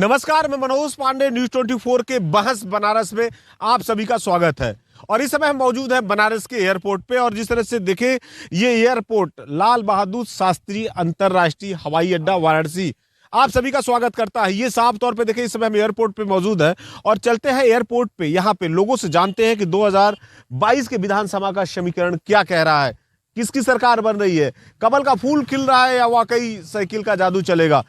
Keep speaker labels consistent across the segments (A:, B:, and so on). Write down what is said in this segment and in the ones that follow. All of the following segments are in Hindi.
A: नमस्कार, मैं मनोज पांडे, न्यूज 24 के बहस बनारस में आप सभी का स्वागत है। और इस समय हम मौजूद हैं बनारस के एयरपोर्ट पे। और जिस तरह से देखें, ये एयरपोर्ट लाल बहादुर शास्त्री अंतर्राष्ट्रीय हवाई अड्डा वाराणसी आप सभी का स्वागत करता है। ये साफ तौर पे देखें, इस समय हम एयरपोर्ट पे मौजूद हैं और चलते हैं एयरपोर्ट पे। यहाँ पे लोगों से जानते हैं कि 2022 के विधानसभा का समीकरण क्या कह रहा है, किसकी सरकार बन रही है, कमल का फूल खिल रहा है या वाकई साइकिल का जादू चलेगा।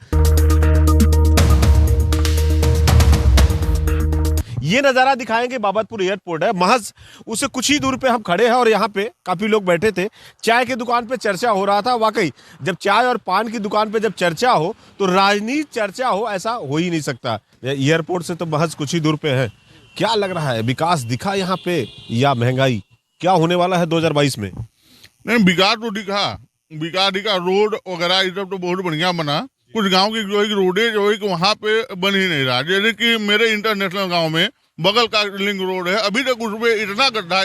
A: ये नजारा दिखाएंगे। बाबतपुर एयरपोर्ट है, महज उससे कुछ ही दूर पे हम खड़े हैं और यहाँ पे काफी लोग बैठे थे। चाय की दुकान पे चर्चा हो रहा था। वाकई जब चाय और पान की दुकान पे जब चर्चा हो तो राजनीति चर्चा हो, ऐसा हो ही नहीं सकता। एयरपोर्ट से तो महज कुछ ही दूर पे है। क्या लग रहा है, विकास दिखा यहाँ पे या महंगाई? क्या होने वाला है 2022 में?
B: नहीं, विकास तो विकास दिखा। रोड वगैरह ये सब तो बहुत बढ़िया बना। कुछ गांव की जो है कि रोडें जो है कि वहाँ पे बन ही नहीं रहा। जैसे कि मेरे इंटरनेशनल गांव में बगल का लिंक रोड है, अभी तक उसमें इतना गड्ढा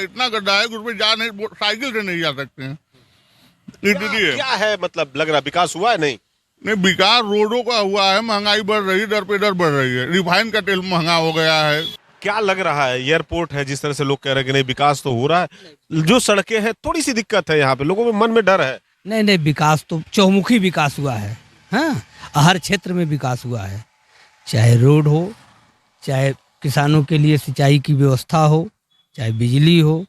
B: है कि उसमें जा नहीं, साइकिल से नहीं जा सकते हैं।
A: क्या है मतलब, लग रहा विकास हुआ है? नहीं,
B: विकास रोडों का हुआ है। महंगाई बढ़ रही है, दर पे दर बढ़ रही है। रिफाइन का तेल महंगा हो गया है।
A: क्या लग रहा है, एयरपोर्ट है, जिस तरह से लोग कह रहे हैं कि नहीं विकास तो हो रहा है, जो सड़कें हैं थोड़ी सी दिक्कत है, यहाँ पे लोगों में मन में डर है।
C: नहीं, विकास तो चौमुखी विकास हुआ है। हाँ, हर क्षेत्र में विकास हुआ है, चाहे रोड हो, चाहे किसानों के लिए सिंचाई की व्यवस्था हो, चाहे बिजली हो,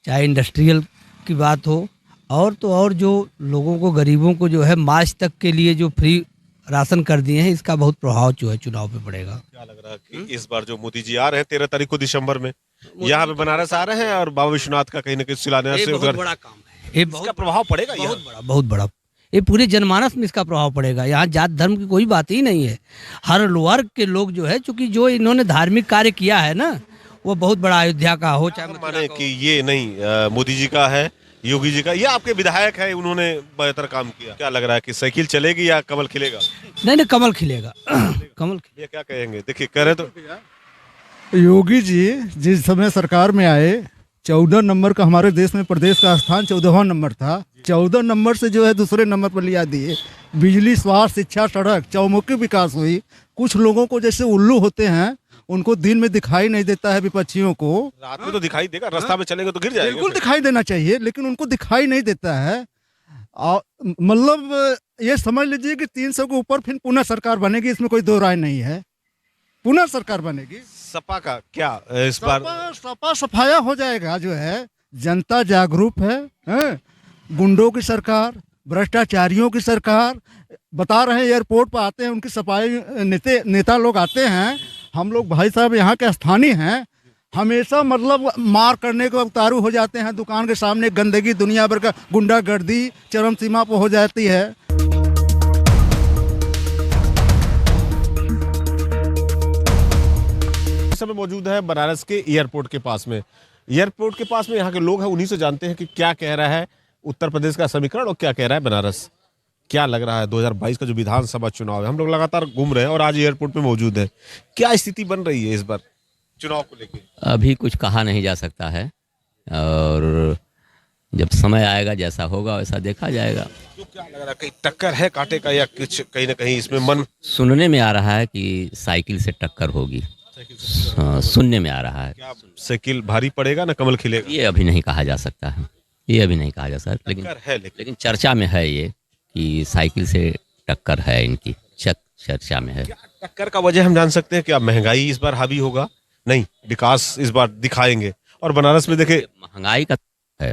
C: चाहे इंडस्ट्रियल की बात हो, और तो और जो लोगों को, गरीबों को जो है मार्च तक के लिए जो फ्री राशन कर दिए हैं, इसका बहुत प्रभाव जो है चुनाव पे पड़ेगा।
A: क्या लग रहा है कि इस बार जो मोदी जी आ रहे हैं 13 तारीख को दिसंबर में यहाँ पे बनारस आ रहे हैं और बाबा विश्वनाथ का कहीं ना कहीं शिलान्यास से
C: बहुत बड़ा काम है, ये
A: इसका प्रभाव पड़ेगा?
C: बहुत बड़ा ये पूरे जनमानस में इसका प्रभाव पड़ेगा। यहाँ जात धर्म की कोई बात ही नहीं है। हर वर्ग के लोग जो है, चूंकि जो इन्होंने धार्मिक कार्य किया है ना, वो बहुत बड़ा, अयोध्या का हो, चाहे
A: माने कि ये नहीं मोदी जी का है, योगी जी का, ये आपके विधायक है, उन्होंने बेहतर काम किया। क्या लग रहा है कि साइकिल चलेगी या कमल खिलेगा?
C: नहीं, कमल खिलेगा। कमल
A: ये क्या कहेंगे? देखिए कह रहे तो
D: योगी जी जिस समय सरकार में आए, 14 नंबर का हमारे देश में प्रदेश का स्थान 14वां नंबर था। 14 नंबर से जो है दूसरे नंबर पर लिया दिए। बिजली, स्वास्थ्य, शिक्षा, सड़क, चौमुखी विकास हुई। कुछ लोगों को जैसे उल्लू होते हैं, उनको दिन में दिखाई नहीं देता है, विपक्षियों को
A: रात में तो दिखाई देगा, रास्ता में चलेंगे तो गिर जाएंगे।
D: बिल्कुल दिखाई देना चाहिए, लेकिन उनको दिखाई नहीं देता है। मतलब ये समझ लीजिए कि 300 के ऊपर फिर पुनः सरकार बनेगी, इसमें कोई दो राय नहीं है। पुनः सरकार बनेगी।
A: सपा का क्या इस बार?
D: सपा सफाया हो जाएगा। जो है जनता जागरूक है? गुंडों की सरकार, भ्रष्टाचारियों की सरकार। बता रहे हैं एयरपोर्ट पर आते हैं, उनकी सफाई नेता लोग आते हैं। हम लोग भाई साहब यहाँ के स्थानीय हैं, हमेशा मतलब मार करने को उतारू हो जाते हैं। दुकान के सामने गंदगी, दुनिया भर का गुंडागर्दी चरम सीमा पर हो जाती है।
A: समय मौजूद है बनारस के एयरपोर्ट के पास में। एयरपोर्ट के पास में यहाँ के लोग हैं, उन्हीं से जानते हैं कि क्या कह रहा है उत्तर प्रदेश का समीकरण और क्या कह रहा है बनारस। क्या लग रहा है 2022 का जो विधानसभा चुनाव है, हम लोग लगातार घूम रहे हैं और आज एयरपोर्ट पे मौजूद है, क्या स्थिति बन रही है इस बार चुनाव को लेकर?
E: अभी कुछ कहा नहीं जा सकता है, और जब समय आएगा, जैसा होगा वैसा देखा जाएगा।
A: तो क्या लग रहा है, कहीं टक्कर है कांटे का या कुछ कहीं ना कहीं इसमें मन?
E: सुनने में आ रहा है कि साइकिल से टक्कर होगी। हाँ, सुनने में आ रहा है।
A: क्या साइकिल भारी पड़ेगा ना कमल खिलेगा?
E: ये अभी नहीं कहा जा सकता है, ये अभी नहीं कहा जा सकता, लेकिन चर्चा में है ये कि साइकिल से टक्कर है इनकी, चर्चा में है।
A: क्या टक्कर का वजह हम जान सकते हैं? क्या महंगाई इस बार हावी होगा? नहीं, विकास इस बार दिखाएंगे। और बनारस में देखे,
E: महंगाई का है,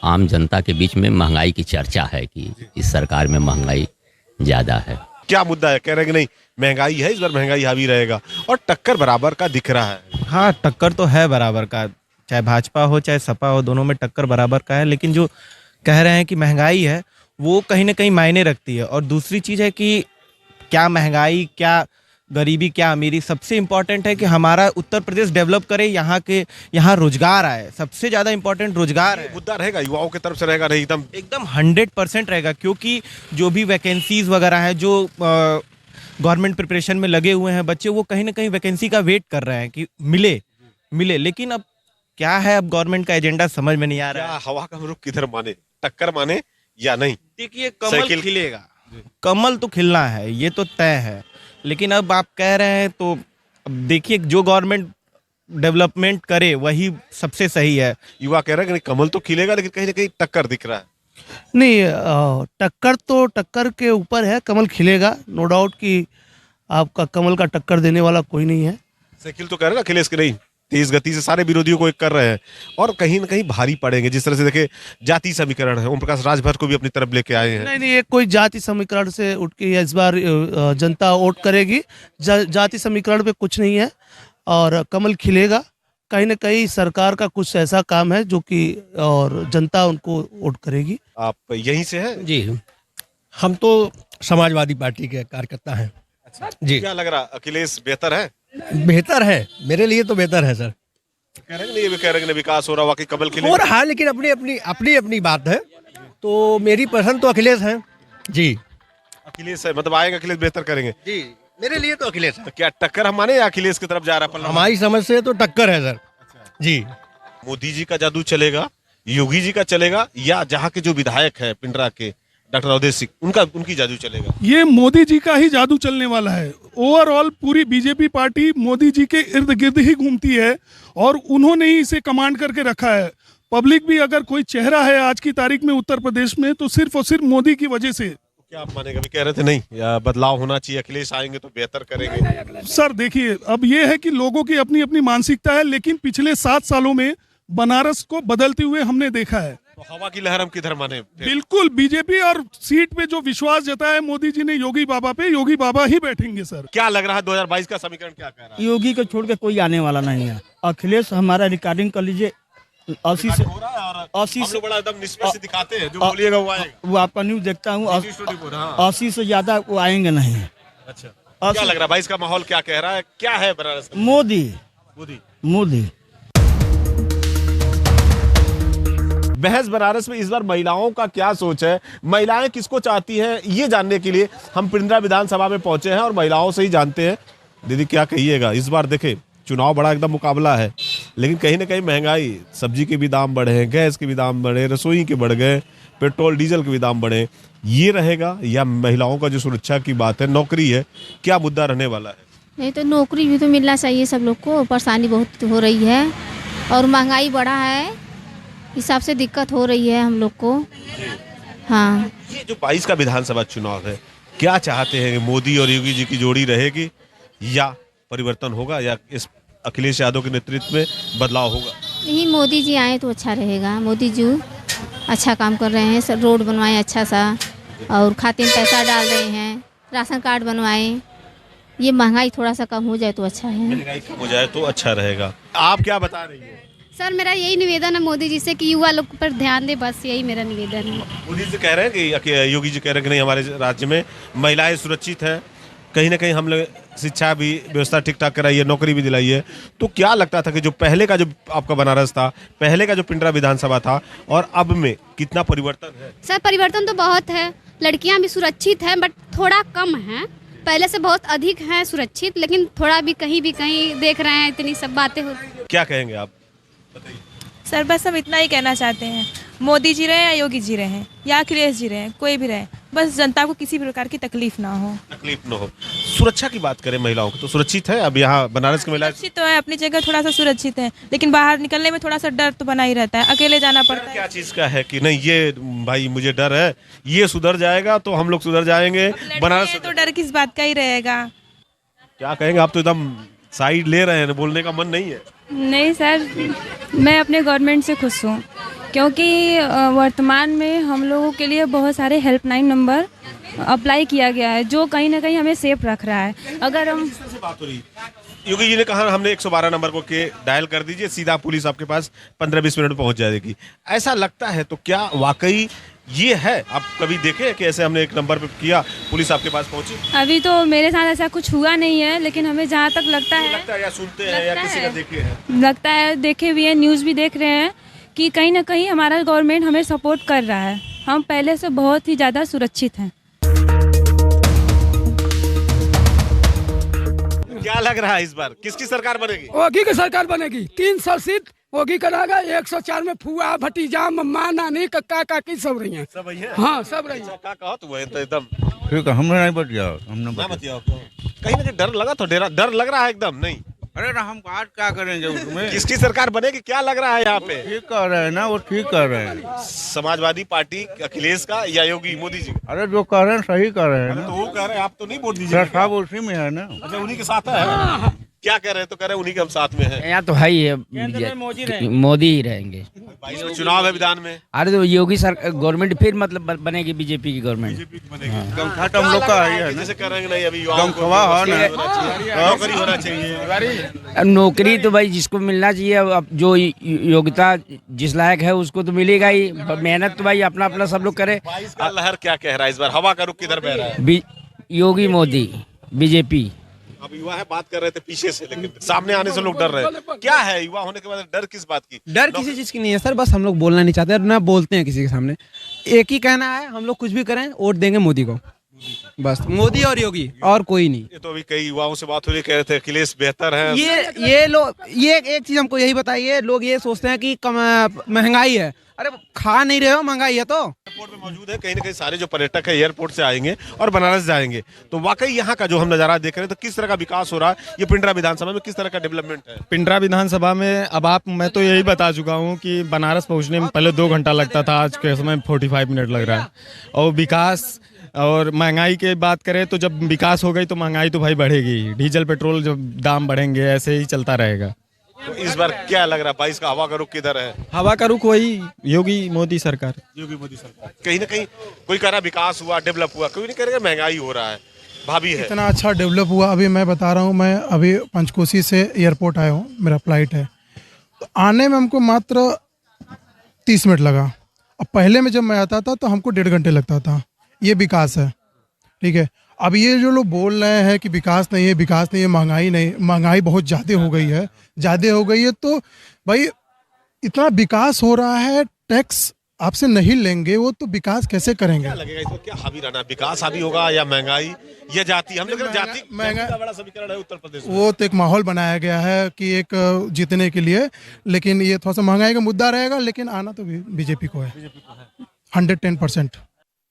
E: आम जनता के बीच में महंगाई की चर्चा है कि इस सरकार में महंगाई ज्यादा है।
A: क्या मुद्दा है? कह रहे हैं कि नहीं महंगाई है, इस बार महंगाई हावी रहेगा और टक्कर बराबर का दिख रहा है।
F: हाँ, टक्कर तो है बराबर का, चाहे भाजपा हो चाहे सपा हो, दोनों में टक्कर बराबर का है। लेकिन जो कह रहे हैं कि महंगाई है, वो कहीं ना कहीं मायने रखती है। और दूसरी चीज़ है कि क्या महंगाई, क्या गरीबी, क्या अमीरी, सबसे इम्पोर्टेंट है कि हमारा उत्तर प्रदेश डेवलप करे, यहाँ रोजगार आए। सबसे ज़्यादा इम्पोर्टेंट रोजगार है।
A: मुद्दा रहेगा युवाओं की तरफ से, रहेगा नहीं
F: एकदम 100% रहेगा। क्योंकि जो भी वैकेंसीज वगैरह है, जो गवर्नमेंट प्रिपरेशन में लगे हुए हैं बच्चे, वो कहीं ना कहीं वैकेंसी का वेट कर रहे हैं कि मिले। लेकिन अब क्या है, अब गवर्नमेंट का एजेंडा समझ में नहीं आ रहा है।
A: हवा का रुख किधर माने, टक्कर माने या नहीं?
F: देखिए, कमल खिलेगा, कमल तो खिलना है, ये तो तय है। लेकिन अब आप कह रहे हैं तो अब देखिए जो गवर्नमेंट डेवलपमेंट करे वही सबसे सही है।
A: युवा कह रहे हैं कि नहीं, कमल तो खिलेगा लेकिन कहीं ना कहीं टक्कर दिख रहा है।
G: नहीं, टक्कर तो टक्कर के ऊपर है, कमल खिलेगा, नो डाउट कि आपका कमल का टक्कर देने वाला कोई नहीं है।
A: साइकिल तो कह रहे हैं ना अखिलेश के नहीं, तेज गति से सारे विरोधियों को एक कर रहे हैं और कहीं ना कहीं भारी पड़ेंगे। जिस तरह से देखे जाति समीकरण है, ओम प्रकाश राजभर को भी अपनी तरफ लेके आए हैं।
G: नहीं नहीं, ये कोई जाति समीकरण से उठ के इस बार जनता वोट करेगी। जाति समीकरण पे कुछ नहीं है और कमल खिलेगा। कहीं ना कहीं सरकार का कुछ ऐसा काम है जो कि और जनता उनको वोट करेगी।
A: आप यहीं से हैं?
H: जी, हम तो समाजवादी पार्टी के कार्यकर्ता हैं। जी,
A: क्या लग रहा, अखिलेश बेहतर है?
H: बेहतर है, मेरे लिए तो बेहतर है सर।
A: कह रहे हैं नहीं, ये भी कह रहे हैं कि विकास हो रहा, वाकई कमल खिले
H: और हाँ, लेकिन अपनी बात है, तो मेरी पसंद तो अखिलेश है। जी,
A: अखिलेश है, मतलब आएगा अखिलेश बेहतर करेंगे।
H: जी, मेरे लिए तो अखिलेश है।
A: तो क्या टक्कर हम माने या अखिलेश की तरफ जा रहा है?
H: हमारी समझ से तो टक्कर है सर। जी,
A: मोदी जी का जादू चलेगा, योगी जी का चलेगा, या जहाँ के जो विधायक है पिंडरा के डॉक्टर अवधेश सिंह, उनकी जादू चलेगा?
I: ये मोदी जी का ही जादू चलने वाला है। ओवरऑल पूरी बीजेपी पार्टी मोदी जी के इर्द गिर्द ही घूमती है और उन्होंने ही इसे कमांड करके रखा है। पब्लिक भी अगर कोई चेहरा है आज की तारीख में उत्तर प्रदेश में तो सिर्फ और सिर्फ मोदी की वजह से।
A: क्या आप मानेगा? भी कह रहे थे नहीं, या बदलाव होना चाहिए, अखिलेश आएंगे तो बेहतर करेंगे।
I: सर देखिए, अब ये है कि लोगों की अपनी अपनी मानसिकता है, लेकिन पिछले 7 सालों में बनारस को बदलते हुए हमने देखा है।
A: तो हवा की लहर हम किधर माने?
I: बिल्कुल बीजेपी और सीट पे जो विश्वास जताया है मोदी जी ने योगी बाबा पे, योगी बाबा ही बैठेंगे सर।
A: क्या लग रहा है 2022 का समीकरण क्या कह रहा है?
J: योगी को छोड़ के कोई आने वाला नहीं है। अखिलेश हमारा रिकॉर्डिंग कर लीजिए 80 से
A: हो रहा है और
J: 80
A: हम
J: से
A: लोग बड़ा एकदम निष्पक्ष दिखाते हैं, जो बोलिएगा वो आएगा।
J: वो आपका न्यूज देखता हूँ, 80 से ज्यादा वो आएंगे नहीं।
A: अच्छा, क्या लग रहा है 22 का माहौल क्या कह रहा है? क्या है बनारस का?
J: मोदी
A: मोदी
J: मोदी।
A: बहस बनारस में इस बार महिलाओं का क्या सोच है, महिलाएं किसको चाहती हैं, ये जानने के लिए हम पिंडरा विधानसभा में पहुंचे हैं और महिलाओं से ही जानते हैं। दीदी क्या कहिएगा? इस बार देखे चुनाव बड़ा एकदम मुकाबला है, लेकिन कहीं ना कहीं महंगाई, सब्जी के भी दाम बढ़े हैं, गैस के भी दाम बढ़े, रसोई के बढ़ गए, पेट्रोल डीजल के भी दाम बढ़े। ये रहेगा या महिलाओं का जो सुरक्षा की बात है, नौकरी है, क्या मुद्दा रहने वाला है?
K: नहीं तो नौकरी भी तो मिलना चाहिए सब लोग को। परेशानी बहुत हो रही है और महंगाई बढ़ा है, हिसाब से दिक्कत हो रही है हम लोग को। हाँ,
A: ये जो 22 का विधानसभा चुनाव है, क्या चाहते हैं? मोदी और योगी जी की जोड़ी रहेगी या परिवर्तन होगा, या इस अखिलेश यादव के नेतृत्व में बदलाव होगा?
K: यही मोदी जी आए तो अच्छा रहेगा। मोदी जी अच्छा काम कर रहे हैं, सब रोड बनवाए अच्छा सा और खाते में पैसा डाल रहे हैं, राशन कार्ड बनवाए। ये महंगाई थोड़ा सा कम हो जाए तो अच्छा है।
A: महंगाई कम हो जाए तो अच्छा रहेगा। आप क्या बता रही हैं?
L: सर मेरा यही निवेदन है मोदी जी से कि युवा लोग पर ध्यान दे, बस यही मेरा निवेदन है।
A: मोदी जी कह रहे हैं कि योगी जी कह रहे हैं कि नहीं, हमारे राज्य में महिलाएं सुरक्षित हैं, कहीं ना कहीं हम लोग शिक्षा भी व्यवस्था ठीक ठाक कराई है, नौकरी भी दिलाई है। तो क्या लगता था कि जो पहले का जो आपका बनारस था, पहले का जो पिंडरा विधानसभा था और अब में कितना परिवर्तन है?
L: सर परिवर्तन तो बहुत है, लड़कियां भी सुरक्षित हैं बट थोड़ा कम है, पहले से बहुत अधिक हैं सुरक्षित, लेकिन थोड़ा भी कहीं देख रहे हैं इतनी सब बातें हो रही हैं।
A: क्या कहेंगे आप?
M: सर बस हम इतना ही कहना चाहते हैं, मोदी जी रहे या योगी जी रहे या अखिलेश जी रहे, कोई भी रहे, बस जनता को किसी प्रकार की तकलीफ ना हो।
A: तकलीफ ना हो। सुरक्षा की बात करें महिलाओं की तो सुरक्षित है अब यहाँ बनारस की महिलाएं?
M: सुरक्षित तो है, अपनी जगह थोड़ा सा सुरक्षित है, लेकिन बाहर निकलने में थोड़ा सा डर तो बना ही रहता है, अकेले जाना पड़ता है।
A: क्या चीज का है कि नहीं ये भाई मुझे डर है, ये सुधर जाएगा तो हम लोग सुधर जाएंगे, बनारस
M: तो डर किस बात का ही रहेगा।
A: क्या कहेंगे? आप तो एकदम साइड ले रहे हैं, बोलने का मन नहीं है?
N: नहीं सर, मैं अपने गवर्नमेंट से खुश हूँ क्योंकि वर्तमान में हम लोगों के लिए बहुत सारे हेल्पलाइन नंबर अप्लाई किया गया है जो कहीं ना कहीं हमें सेफ रख रहा है। अगर हम
A: बात हो रही, योगी जी ने कहा हमने 112 नंबर को के डायल कर दीजिए, सीधा पुलिस आपके पास 15-20 मिनट में पहुंच जाएगी। ऐसा लगता है तो क्या वाकई ये है? आप कभी देखे कि ऐसे हमने एक नंबर पे किया, पुलिस आपके पास पहुंची?
N: अभी तो मेरे साथ ऐसा कुछ हुआ नहीं है, लेकिन हमें जहाँ तक लगता है
A: या सुनते हैं या किसी का देखे हैं,
N: लगता है, देखे भी है, न्यूज़ भी देख रहे हैं कि कहीं ना कहीं हमारा गवर्नमेंट हमें सपोर्ट कर रहा है, हम पहले से बहुत ही ज़्यादा सुरक्षित हैं।
A: क्या लग रहा है इस बार किसकी सरकार बनेगी?
O: योगी की सरकार बनेगी। 300 सीट योगी कराएगा, 104 में फुआ भतीजा मम्मा नानी कक्का काकी सब रही हैं।
A: सब रही है?
O: हाँ सब रही है।
A: का कहो तो वो एकदम
B: ठीक है, हमने नहीं बतिया, हमने
A: ना बतिया कहीं ना कहीं डर लगा तो डर लग रहा है एकदम नहीं।
B: अरे ना हम आज क्या करेंगे उसमें।
A: किसकी सरकार बनेगी क्या लग रहा है यहाँ पे?
B: ठीक कर रहे हैं ना, वो ठीक कर रहे हैं।
A: समाजवादी पार्टी अखिलेश का या योगी मोदी जी?
B: अरे जो कर रहे हैं सही कर रहे हैं
A: तो
B: ना।
A: वो कह रहे हैं आप तो नहीं वोट दीजिए।
B: सब उसी में है ना।
A: अच्छा उन्हीं के साथ है। क्या कह रहे हैं? तो कह रहे हैं उन्हीं के हम साथ में हैं।
C: यहाँ तो है ही है, मोदी ही रहेंगे।
A: 22 में चुनाव है विधान में।
C: अरे तो योगी सर गवर्नमेंट फिर मतलब बनेगी बीजेपी की गवर्नमेंट।
B: गमखा हम लोग का है ना,
A: जैसे कह रहे हैं नहीं अभी युवाओं को
B: गमखवा हो ना,
A: नौकरी होना चाहिए।
C: नौकरी तो भाई जिसको मिलना चाहिए, अब जो योग्यता जिस लायक है उसको तो मिलेगा ही। मेहनत तो भाई अपना अपना सब लोग करे।
A: 22 का लहर क्या कह रहा है इस बार? हवा का रुख किधर बह रहा है?
C: योगी मोदी बीजेपी।
A: अब युवा है बात कर रहे थे पीछे से, लेकिन सामने आने से लोग डर रहे हैं। क्या है युवा होने के बाद डर किस बात की?
P: डर किसी चीज की नहीं है सर, बस हम लोग बोलना नहीं चाहते और ना बोलते हैं किसी के सामने। एक ही कहना है, हम लोग कुछ भी करें वोट देंगे मोदी को, बस मोदी और योगी और कोई नहीं।
A: ये तो अभी कई युवाओं से बात हो रही, कह रहे थे अखिलेश बेहतर है।
P: ये लोग ये एक चीज हमको यही बताइए, लोग ये सोचते हैं कि महंगाई है। अरे खा नहीं रहे हो, महंगाई है तो।
A: एयरपोर्ट में मौजूद है, कहीं ना कहीं सारे जो पर्यटक है एयरपोर्ट से आएंगे और बनारस जाएंगे, तो वाकई यहाँ का जो हम नजारा देख रहे हैं तो किस तरह का विकास हो रहा है, ये पिंडरा विधानसभा में किस तरह का डेवलपमेंट है?
F: पिंडरा विधानसभा में अब मैं तो यही बता चुका हूँ कि बनारस पहुँचने में पहले 2 घंटा लगता था, आज के समय 45 मिनट लग रहा है। और विकास और महंगाई की बात करें तो जब विकास हो गई तो महंगाई तो भाई बढ़ेगी। डीजल पेट्रोल जब दाम बढ़ेंगे ऐसे ही चलता रहेगा।
A: तो इस बार क्या लग रहा है 22 का हवा का रुख किधर है?
F: हवा का रुख वही योगी मोदी सरकार।
A: योगी मोदी सरकार। कहीं ना कहीं कोई कह रहा विकास हुआ, डेवलप हुआ, कोई नहीं कह रहा महंगाई हो रहा है, भाभी है।
Q: इतना अच्छा डेवलप हुआ। अभी मैं बता रहा हूँ, मैं अभी पंचकोशी से एयरपोर्ट आया हूँ, मेरा फ्लाइट है, तो आने में हमको मात्र 30 मिनट लगा। अब पहले में जब मैं आता था तो हमको 1.5 घंटे लगता था। ये विकास है, ठीक है। अब ये जो लोग बोल रहे हैं कि विकास नहीं है, विकास नहीं है, महंगाई नहीं, महंगाई बहुत ज़्यादा हो गई है, तो भाई इतना विकास हो रहा है, टैक्स आपसे नहीं लेंगे वो तो विकास कैसे करेंगे?
A: क्या लगेगा इसको, क्या हावी रहना, विकास हावी होगा या महंगाई या जाति? हम लोग जाति का बड़ा समीकरण है उत्तर प्रदेश में।
Q: वो तो एक माहौल बनाया गया है कि एक जीतने के लिए, लेकिन ये थोड़ा सा महंगाई का मुद्दा रहेगा, लेकिन आना तो बीजेपी को है 110%।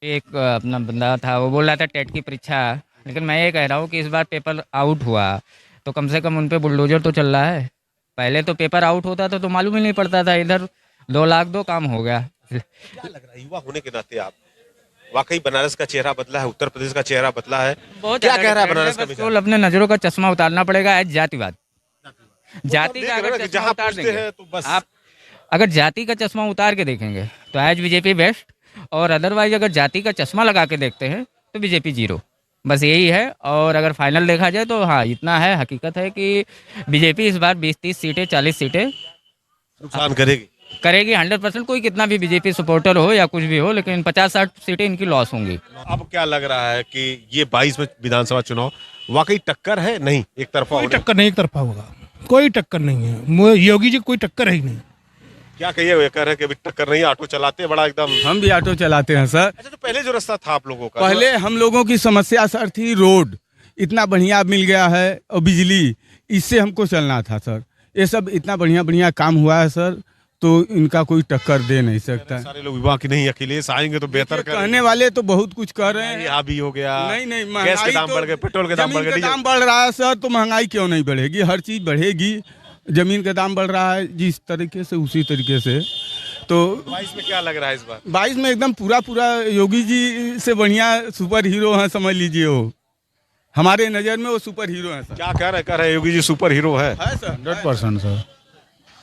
R: एक अपना बंदा था, वो बोल रहा था टेट की परीक्षा, लेकिन मैं ये कह रहा हूँ कि इस बार पेपर आउट हुआ तो कम से कम उन पे बुलडोजर तो चल रहा है। पहले तो पेपर आउट होता था तो मालूम ही नहीं पड़ता था, इधर 2 लाख 2 काम हो गया।
A: क्या लग रहा है युवा होने के नाते आप, वाकई बनारस का चेहरा बदला है, उत्तर प्रदेश का चेहरा बदला है, क्या कह रहा है बनारस का?
R: तो अपने नजरों का चश्मा उतारना पड़ेगा एज जातिवाद। जाति का अगर चश्मा उतार देंगे तो बस, आप अगर जाति का चश्मा उतार के देखेंगे तो एज बीजेपी बेस्ट, और अदरवाइज अगर जाति का चश्मा लगा के देखते हैं तो बीजेपी 0। बस यही है। और अगर फाइनल देखा जाए तो हाँ इतना है, हकीकत है कि बीजेपी इस बार 20-30 सीटें 40 सीटें
A: नुकसान करेगी 100%। कोई कितना भी बीजेपी सपोर्टर हो या कुछ भी हो, लेकिन 50-60 सीटें इनकी लॉस होंगी। अब क्या लग रहा है कि ये 22 में विधानसभा चुनाव वाकई टक्कर है? नहीं, एक तरफा?
Q: कोई टक्कर नहीं, एक तरफा होगा, कोई टक्कर नहीं है। योगी जी कोई टक्कर है ही नहीं।
A: क्या कहिए, कह रहे हैं कि अभी टक्कर नहीं, ऑटो चलाते बड़ा एकदम।
S: हम भी ऑटो चलाते हैं सर।
A: अच्छा, तो पहले जो रास्ता था आप लोगों का,
S: पहले हम लोगों की समस्या सर थी रोड, इतना बढ़िया मिल गया है, और बिजली, इससे हमको चलना था सर। ये सब इतना बढ़िया काम हुआ है सर, तो इनका कोई टक्कर दे नहीं सकता।
A: सारे लोग विवाह की नहीं, अखिलेश आएंगे तो बेहतर
S: कहने वाले तो बहुत कुछ कर रहे हैं।
A: यहाँ भी हो गया,
S: नहीं
A: गैस के दाम बढ़ गए, पेट्रोल के दाम बढ़ गए,
S: दाम बढ़ रहा है सर, तो महंगाई क्यों नहीं बढ़ेगी? हर चीज बढ़ेगी, जमीन का दाम बढ़ रहा है जिस तरीके से उसी तरीके से। तो
A: 22 में क्या लग रहा है इस बार?
S: 22 में एकदम पूरा योगी जी से बढ़िया सुपर हीरो है, समझ लीजिए। वो हमारे नजर में वो सुपर हीरो है सर।
A: क्या कह रहे योगी जी सुपर हीरो है
S: सर?
Q: 100% सर,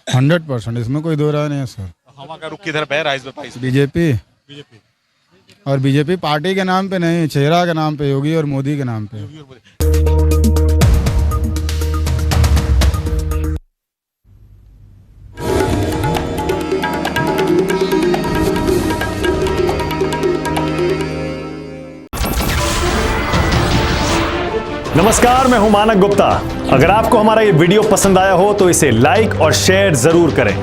Q: 100%, इसमें कोई दो राय नहीं है सर।
A: हवा का रुख किधर बह रहा है इस बार?
Q: बीजेपी, और बीजेपी पार्टी के नाम पे नहीं, चेहरा के नाम पे, योगी और मोदी के नाम पे।
T: नमस्कार, मैं हूं मानक गुप्ता। अगर आपको हमारा ये वीडियो पसंद आया हो तो इसे लाइक और शेयर जरूर करें,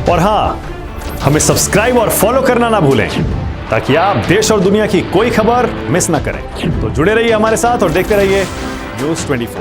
T: और हां, हमें सब्सक्राइब और फॉलो करना ना भूलें ताकि आप देश और दुनिया की कोई खबर मिस ना करें। तो जुड़े रहिए हमारे साथ और देखते रहिए न्यूज़ 24।